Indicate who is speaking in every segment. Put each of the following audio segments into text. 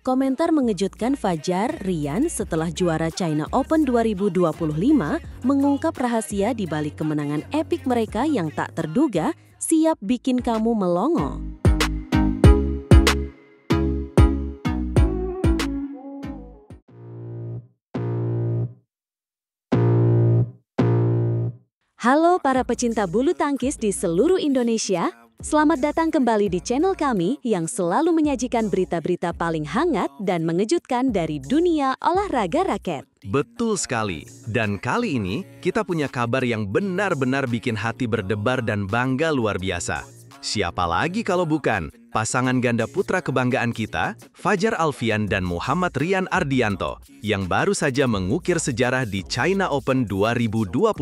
Speaker 1: Komentar mengejutkan Fajar Rian setelah juara China Open 2025 mengungkap rahasia di balik kemenangan epik mereka yang tak terduga siap bikin kamu melongo. Halo para pecinta bulu tangkis di seluruh Indonesia. Selamat datang kembali di channel kami yang selalu menyajikan berita-berita paling hangat dan mengejutkan dari dunia olahraga raket.
Speaker 2: Betul sekali. Dan kali ini kita punya kabar yang benar-benar bikin hati berdebar dan bangga luar biasa. Siapa lagi kalau bukan pasangan ganda putra kebanggaan kita, Fajar Alfian dan Muhammad Rian Ardianto, yang baru saja mengukir sejarah di China Open 2025.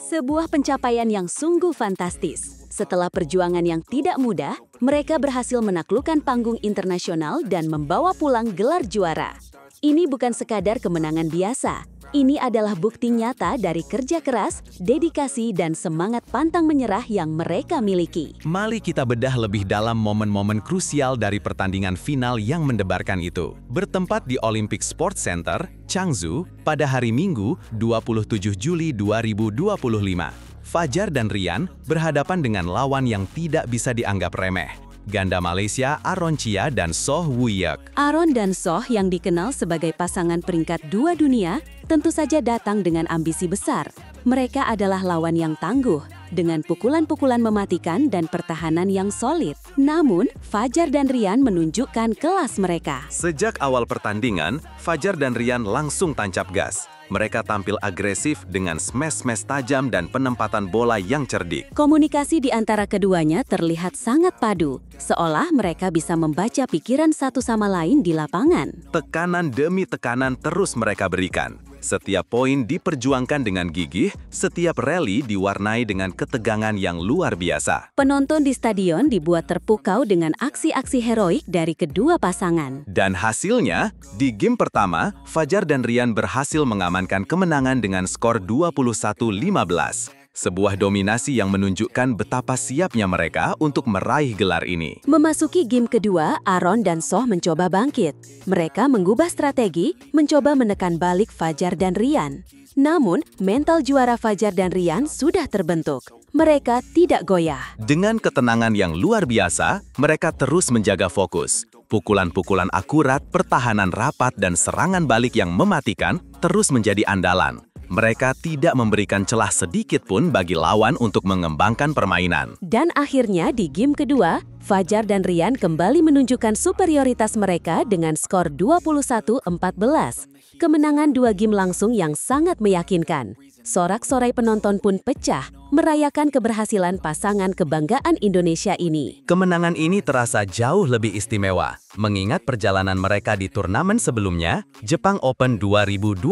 Speaker 1: Sebuah pencapaian yang sungguh fantastis. Setelah perjuangan yang tidak mudah, mereka berhasil menaklukkan panggung internasional dan membawa pulang gelar juara. Ini bukan sekadar kemenangan biasa. Ini adalah bukti nyata dari kerja keras, dedikasi, dan semangat pantang menyerah yang mereka miliki.
Speaker 2: Mari kita bedah lebih dalam momen-momen krusial dari pertandingan final yang mendebarkan itu. Bertempat di Olympic Sports Center, Changzhou, pada hari Minggu, 27 Juli 2025. Fajar dan Rian berhadapan dengan lawan yang tidak bisa dianggap remeh. Ganda Malaysia Aaron Chia dan Soh Woo-hyuk.
Speaker 1: Aaron dan Soh yang dikenal sebagai pasangan peringkat 2 dunia tentu saja datang dengan ambisi besar. Mereka adalah lawan yang tangguh, dengan pukulan-pukulan mematikan dan pertahanan yang solid. Namun, Fajar dan Rian menunjukkan kelas mereka.
Speaker 2: Sejak awal pertandingan, Fajar dan Rian langsung tancap gas. Mereka tampil agresif dengan smash-smash tajam dan penempatan bola yang cerdik.
Speaker 1: Komunikasi di antara keduanya terlihat sangat padu, seolah mereka bisa membaca pikiran satu sama lain di lapangan.
Speaker 2: Tekanan demi tekanan terus mereka berikan. Setiap poin diperjuangkan dengan gigih, setiap rally diwarnai dengan ketegangan yang luar biasa.
Speaker 1: Penonton di stadion dibuat terpukau dengan aksi-aksi heroik dari kedua pasangan.
Speaker 2: Dan hasilnya, di game pertama, Fajar dan Rian berhasil mengamankan kemenangan dengan skor 21-15. Sebuah dominasi yang menunjukkan betapa siapnya mereka untuk meraih gelar ini.
Speaker 1: Memasuki game kedua, Aaron dan Soh mencoba bangkit. Mereka mengubah strategi, mencoba menekan balik Fajar dan Rian. Namun, mental juara Fajar dan Rian sudah terbentuk. Mereka tidak goyah.
Speaker 2: Dengan ketenangan yang luar biasa, mereka terus menjaga fokus. Pukulan-pukulan akurat, pertahanan rapat, dan serangan balik yang mematikan terus menjadi andalan. Mereka tidak memberikan celah sedikit pun bagi lawan untuk mengembangkan permainan.
Speaker 1: Dan akhirnya di game kedua, Fajar dan Rian kembali menunjukkan superioritas mereka dengan skor 21-14. Kemenangan 2 game langsung yang sangat meyakinkan. Sorak-sorai penonton pun pecah, merayakan keberhasilan pasangan kebanggaan Indonesia ini.
Speaker 2: Kemenangan ini terasa jauh lebih istimewa, mengingat perjalanan mereka di turnamen sebelumnya, Jepang Open 2025.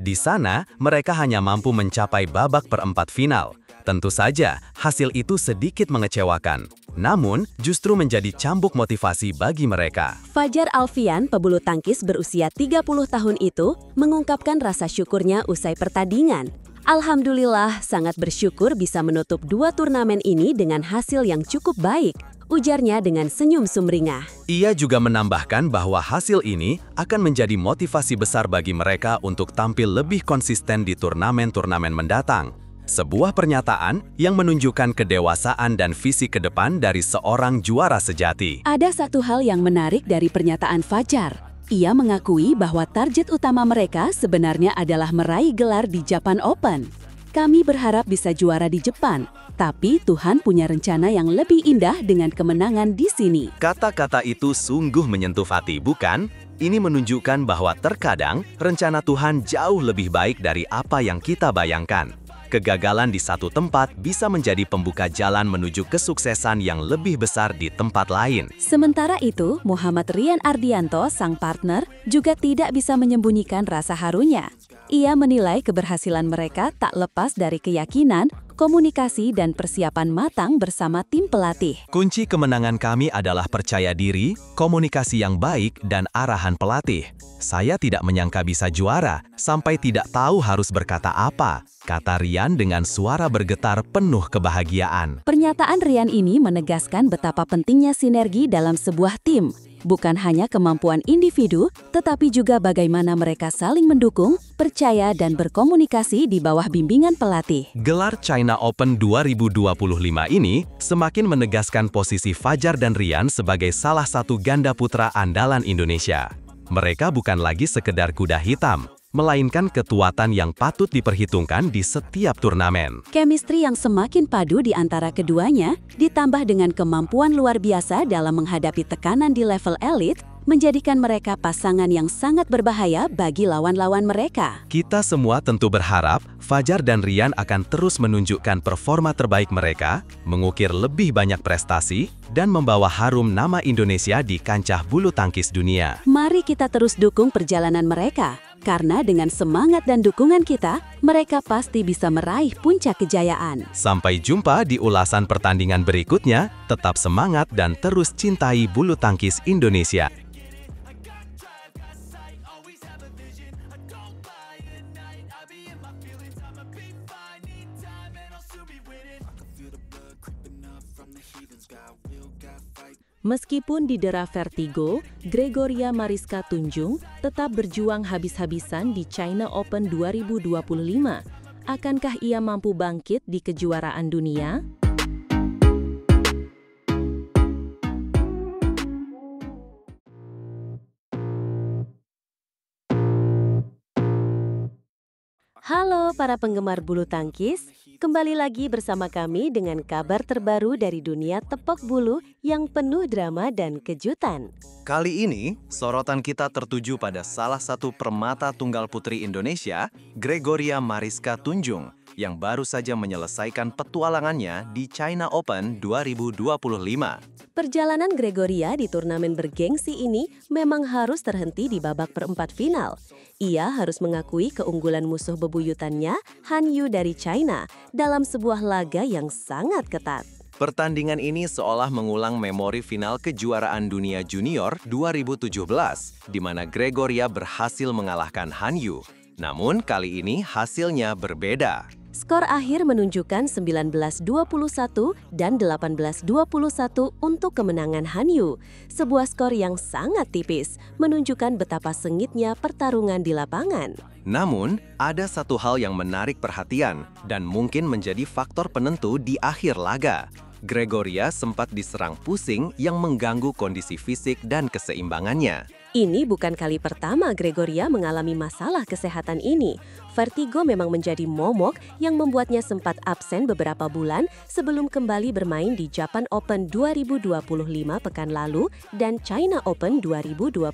Speaker 2: Di sana, mereka hanya mampu mencapai babak perempat final. Tentu saja, hasil itu sedikit mengecewakan. Namun, justru menjadi cambuk motivasi bagi mereka.
Speaker 1: Fajar Alfian, pebulu tangkis berusia 30 tahun itu, mengungkapkan rasa syukurnya usai pertandingan. Alhamdulillah, sangat bersyukur bisa menutup 2 turnamen ini dengan hasil yang cukup baik, ujarnya dengan senyum sumringah.
Speaker 2: Ia juga menambahkan bahwa hasil ini akan menjadi motivasi besar bagi mereka untuk tampil lebih konsisten di turnamen-turnamen mendatang. Sebuah pernyataan yang menunjukkan kedewasaan dan visi ke depan dari seorang juara sejati.
Speaker 1: Ada satu hal yang menarik dari pernyataan Fajar. Ia mengakui bahwa target utama mereka sebenarnya adalah meraih gelar di Japan Open. Kami berharap bisa juara di Jepang, tapi Tuhan punya rencana yang lebih indah dengan kemenangan di sini.
Speaker 2: Kata-kata itu sungguh menyentuh hati, bukan? Ini menunjukkan bahwa terkadang rencana Tuhan jauh lebih baik dari apa yang kita bayangkan. Kegagalan di satu tempat bisa menjadi pembuka jalan menuju kesuksesan yang lebih besar di tempat lain.
Speaker 1: Sementara itu, Muhammad Rian Ardianto, sang partner, juga tidak bisa menyembunyikan rasa harunya. Ia menilai keberhasilan mereka tak lepas dari keyakinan, komunikasi, dan persiapan matang bersama tim pelatih.
Speaker 2: Kunci kemenangan kami adalah percaya diri, komunikasi yang baik, dan arahan pelatih. Saya tidak menyangka bisa juara, sampai tidak tahu harus berkata apa, kata Rian dengan suara bergetar penuh kebahagiaan.
Speaker 1: Pernyataan Rian ini menegaskan betapa pentingnya sinergi dalam sebuah tim. Bukan hanya kemampuan individu, tetapi juga bagaimana mereka saling mendukung, percaya, dan berkomunikasi di bawah bimbingan pelatih.
Speaker 2: Gelar China Open 2025 ini semakin menegaskan posisi Fajar dan Rian sebagai salah satu ganda putra andalan Indonesia. Mereka bukan lagi sekedar kuda hitam, melainkan kekuatan yang patut diperhitungkan di setiap turnamen.
Speaker 1: Chemistry yang semakin padu di antara keduanya, ditambah dengan kemampuan luar biasa dalam menghadapi tekanan di level elit, menjadikan mereka pasangan yang sangat berbahaya bagi lawan-lawan mereka.
Speaker 2: Kita semua tentu berharap Fajar dan Rian akan terus menunjukkan performa terbaik mereka, mengukir lebih banyak prestasi, dan membawa harum nama Indonesia di kancah bulu tangkis dunia.
Speaker 1: Mari kita terus dukung perjalanan mereka, karena dengan semangat dan dukungan kita, mereka pasti bisa meraih puncak kejayaan.
Speaker 2: Sampai jumpa di ulasan pertandingan berikutnya, tetap semangat dan terus cintai bulu tangkis Indonesia.
Speaker 3: Meskipun didera vertigo, Gregoria Mariska Tunjung tetap berjuang habis-habisan di China Open 2025. Akankah ia mampu bangkit di kejuaraan dunia? Halo para penggemar bulu tangkis, kembali lagi bersama kami dengan kabar terbaru dari dunia tepok bulu yang penuh drama dan kejutan.
Speaker 2: Kali ini, sorotan kita tertuju pada salah satu permata tunggal putri Indonesia, Gregoria Mariska Tunjung, yang baru saja menyelesaikan petualangannya di China Open 2025.
Speaker 3: Perjalanan Gregoria di turnamen bergengsi ini memang harus terhenti di babak perempat final. Ia harus mengakui keunggulan musuh bebuyutannya, Han Yu dari China, dalam sebuah laga yang sangat ketat.
Speaker 2: Pertandingan ini seolah mengulang memori final kejuaraan dunia junior 2017, di mana Gregoria berhasil mengalahkan Han Yu. Namun kali ini hasilnya berbeda.
Speaker 3: Skor akhir menunjukkan 19-21 dan 18-21 untuk kemenangan Han Yu. Sebuah skor yang sangat tipis, menunjukkan betapa sengitnya pertarungan di lapangan.
Speaker 2: Namun, ada satu hal yang menarik perhatian dan mungkin menjadi faktor penentu di akhir laga. Gregoria sempat diserang pusing yang mengganggu kondisi fisik dan keseimbangannya.
Speaker 3: Ini bukan kali pertama Gregoria mengalami masalah kesehatan ini. Vertigo memang menjadi momok yang membuatnya sempat absen beberapa bulan sebelum kembali bermain di Japan Open 2025 pekan lalu dan China Open 2025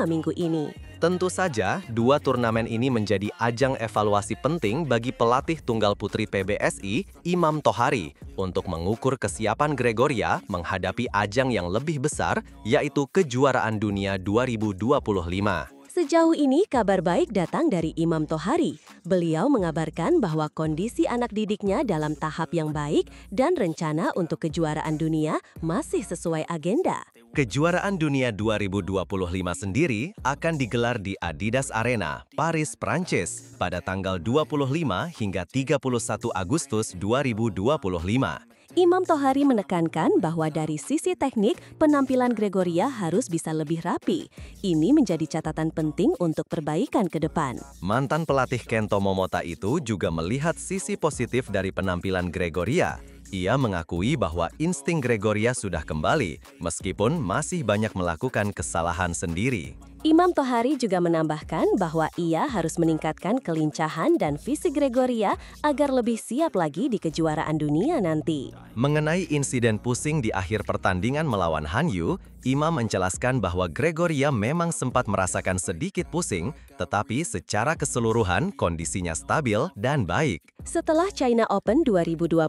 Speaker 3: minggu ini.
Speaker 2: Tentu saja, dua turnamen ini menjadi ajang evaluasi penting bagi pelatih tunggal putri PBSI, Imam Tohari, untuk mengukur kesiapan Gregoria menghadapi ajang yang lebih besar, yaitu kejuaraan dunia 2025.
Speaker 3: Sejauh ini kabar baik datang dari Imam Tohari. Beliau mengabarkan bahwa kondisi anak didiknya dalam tahap yang baik dan rencana untuk kejuaraan dunia masih sesuai agenda.
Speaker 2: Kejuaraan dunia 2025 sendiri akan digelar di Adidas Arena, Paris, Prancis pada tanggal 25 hingga 31 Agustus 2025.
Speaker 3: Imam Tohari menekankan bahwa dari sisi teknik, penampilan Gregoria harus bisa lebih rapi. Ini menjadi catatan penting untuk perbaikan ke depan.
Speaker 2: Mantan pelatih Kento Momota itu juga melihat sisi positif dari penampilan Gregoria. Ia mengakui bahwa insting Gregoria sudah kembali, meskipun masih banyak melakukan kesalahan sendiri.
Speaker 3: Imam Tohari juga menambahkan bahwa ia harus meningkatkan kelincahan dan fisik Gregoria agar lebih siap lagi di kejuaraan dunia nanti.
Speaker 2: Mengenai insiden pusing di akhir pertandingan melawan Han Yu, Imam menjelaskan bahwa Gregoria memang sempat merasakan sedikit pusing, tetapi secara keseluruhan kondisinya stabil dan baik.
Speaker 3: Setelah China Open 2025,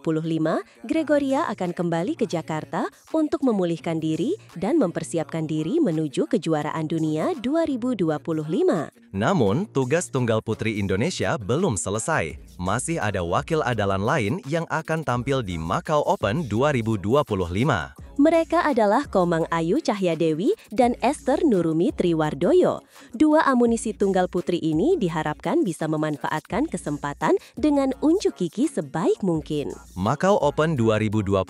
Speaker 3: Gregoria akan kembali ke Jakarta untuk memulihkan diri dan mempersiapkan diri menuju kejuaraan dunia 2025.
Speaker 2: Namun, tugas tunggal putri Indonesia belum selesai. Masih ada wakil andalan lain yang akan tampil di Macau Open 2025.
Speaker 3: Mereka adalah Komang Ayu Cahyadewi dan Esther Nurumi Triwardoyo. Dua amunisi tunggal putri ini diharapkan bisa memanfaatkan kesempatan dengan unjuk gigi sebaik mungkin.
Speaker 2: Macau Open 2025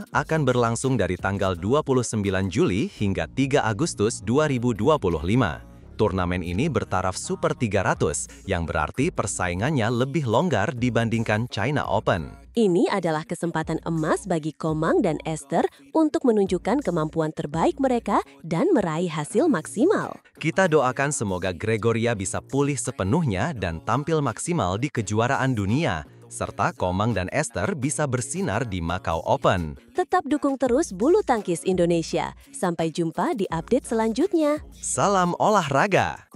Speaker 2: akan berlangsung dari tanggal 29 Juli hingga 3 Agustus 2025. Turnamen ini bertaraf Super 300, yang berarti persaingannya lebih longgar dibandingkan China Open.
Speaker 3: Ini adalah kesempatan emas bagi Komang dan Esther untuk menunjukkan kemampuan terbaik mereka dan meraih hasil maksimal.
Speaker 2: Kita doakan semoga Gregoria bisa pulih sepenuhnya dan tampil maksimal di kejuaraan dunia, serta Komang dan Esther bisa bersinar di Macau Open.
Speaker 3: Tetap dukung terus bulu tangkis Indonesia. Sampai jumpa di update selanjutnya.
Speaker 2: Salam olahraga!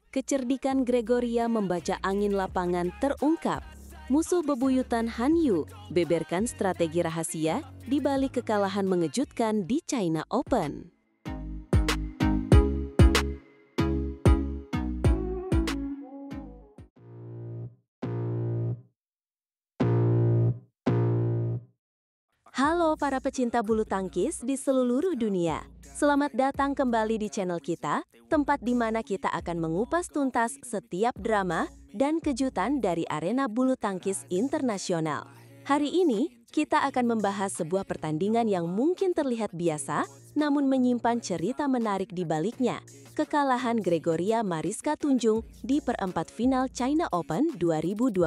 Speaker 1: Kecerdikan Gregoria membaca angin lapangan terungkap. Musuh bebuyutan Han Yu beberkan strategi rahasia di balik kekalahan mengejutkan di China Open. Halo para pecinta bulu tangkis di seluruh dunia. Selamat datang kembali di channel kita, tempat di mana kita akan mengupas tuntas setiap drama dan kejutan dari arena bulu tangkis internasional. Hari ini, kita akan membahas sebuah pertandingan yang mungkin terlihat biasa, namun menyimpan cerita menarik di baliknya. Kekalahan Gregoria Mariska Tunjung di perempat final China Open 2025.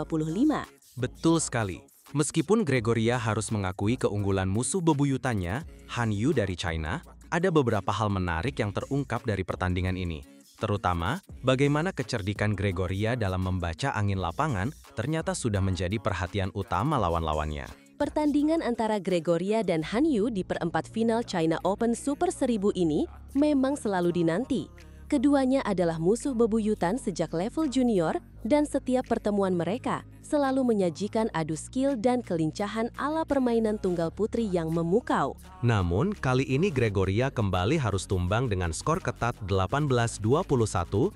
Speaker 2: Betul sekali. Meskipun Gregoria harus mengakui keunggulan musuh bebuyutannya, Han Yu dari China, ada beberapa hal menarik yang terungkap dari pertandingan ini. Terutama, bagaimana kecerdikan Gregoria dalam membaca angin lapangan ternyata sudah menjadi perhatian utama lawan-lawannya.
Speaker 3: Pertandingan antara Gregoria dan Han Yu di perempat final China Open Super 1000 ini memang selalu dinanti. Keduanya adalah musuh bebuyutan sejak level junior dan setiap pertemuan mereka selalu menyajikan adu skill dan kelincahan ala permainan tunggal putri yang memukau.
Speaker 2: Namun, kali ini Gregoria kembali harus tumbang dengan skor ketat 18-21, 19-21.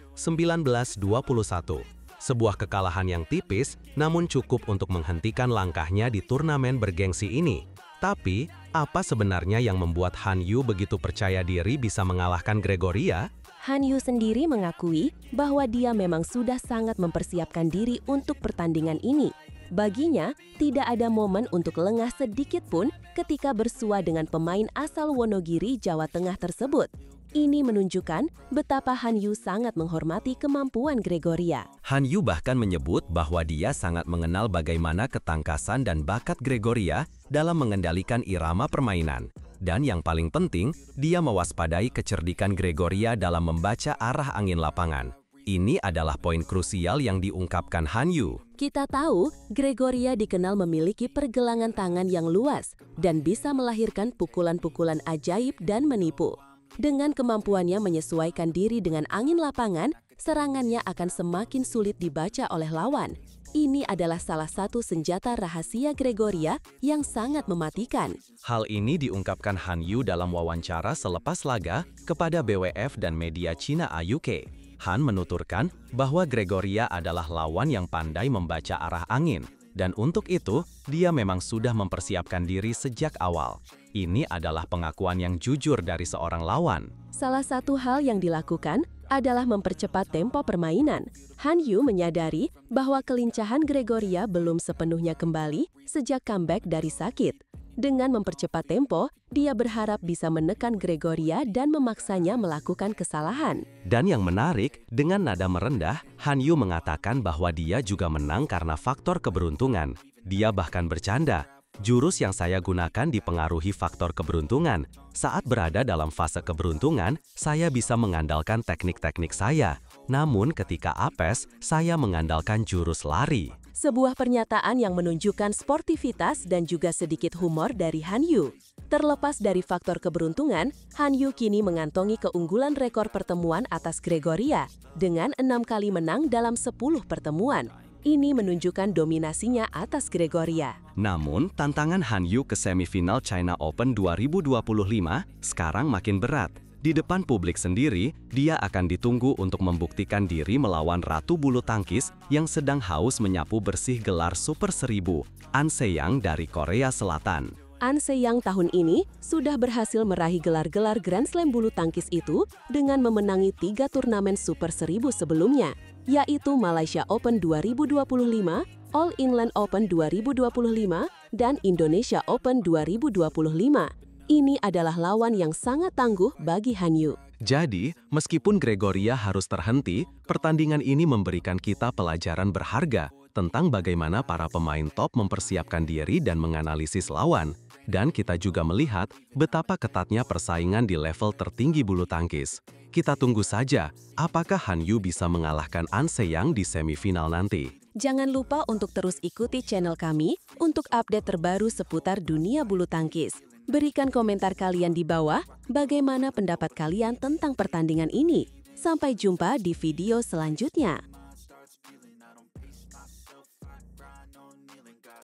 Speaker 2: Sebuah kekalahan yang tipis, namun cukup untuk menghentikan langkahnya di turnamen bergengsi ini. Tapi, apa sebenarnya yang membuat Han Yu begitu percaya diri bisa mengalahkan Gregoria?
Speaker 3: Han Yu sendiri mengakui bahwa dia memang sudah sangat mempersiapkan diri untuk pertandingan ini. Baginya, tidak ada momen untuk lengah sedikit pun ketika bersua dengan pemain asal Wonogiri, Jawa Tengah tersebut. Ini menunjukkan betapa Han Yu sangat menghormati kemampuan Gregoria.
Speaker 2: Han Yu bahkan menyebut bahwa dia sangat mengenal bagaimana ketangkasan dan bakat Gregoria dalam mengendalikan irama permainan. Dan yang paling penting, dia mewaspadai kecerdikan Gregoria dalam membaca arah angin lapangan. Ini adalah poin krusial yang diungkapkan Han Yu.
Speaker 3: Kita tahu, Gregoria dikenal memiliki pergelangan tangan yang luas dan bisa melahirkan pukulan-pukulan ajaib dan menipu. Dengan kemampuannya menyesuaikan diri dengan angin lapangan, serangannya akan semakin sulit dibaca oleh lawan. Ini adalah salah satu senjata rahasia Gregoria yang sangat mematikan.
Speaker 2: Hal ini diungkapkan Han Yu dalam wawancara selepas laga kepada BWF dan media Cina AUK. Han menuturkan bahwa Gregoria adalah lawan yang pandai membaca arah angin, dan untuk itu, dia memang sudah mempersiapkan diri sejak awal. Ini adalah pengakuan yang jujur dari seorang lawan.
Speaker 3: Salah satu hal yang dilakukan adalah mempercepat tempo permainan. Han Yu menyadari bahwa kelincahan Gregoria belum sepenuhnya kembali sejak comeback dari sakit. Dengan mempercepat tempo, dia berharap bisa menekan Gregoria dan memaksanya melakukan kesalahan.
Speaker 2: Dan yang menarik, dengan nada merendah, Han Yu mengatakan bahwa dia juga menang karena faktor keberuntungan. Dia bahkan bercanda, jurus yang saya gunakan dipengaruhi faktor keberuntungan. Saat berada dalam fase keberuntungan, saya bisa mengandalkan teknik-teknik saya. Namun ketika apes, saya mengandalkan jurus lari.
Speaker 3: Sebuah pernyataan yang menunjukkan sportivitas dan juga sedikit humor dari Han Yu. Terlepas dari faktor keberuntungan, Han Yu kini mengantongi keunggulan rekor pertemuan atas Gregoria dengan 6 kali menang dalam 10 pertemuan. Ini menunjukkan dominasinya atas Gregoria.
Speaker 2: Namun, tantangan Han Yu ke semifinal China Open 2025 sekarang makin berat. Di depan publik sendiri, dia akan ditunggu untuk membuktikan diri melawan Ratu Bulu Tangkis yang sedang haus menyapu bersih gelar Super 1000, An Se-young dari Korea Selatan.
Speaker 3: An Se-young tahun ini sudah berhasil meraih gelar-gelar Grand Slam bulu tangkis itu dengan memenangi 3 turnamen Super 1000 sebelumnya, yaitu Malaysia Open 2025, All England Open 2025, dan Indonesia Open 2025. Ini adalah lawan yang sangat tangguh bagi Han Yu.
Speaker 2: Jadi, meskipun Gregoria harus terhenti, pertandingan ini memberikan kita pelajaran berharga tentang bagaimana para pemain top mempersiapkan diri dan menganalisis lawan. Dan kita juga melihat betapa ketatnya persaingan di level tertinggi bulu tangkis. Kita tunggu saja, apakah Han Yu bisa mengalahkan An Se-young di semifinal nanti.
Speaker 3: Jangan lupa untuk terus ikuti channel kami untuk update terbaru seputar dunia bulu tangkis. Berikan komentar kalian di bawah, bagaimana pendapat kalian tentang pertandingan ini. Sampai jumpa di video selanjutnya.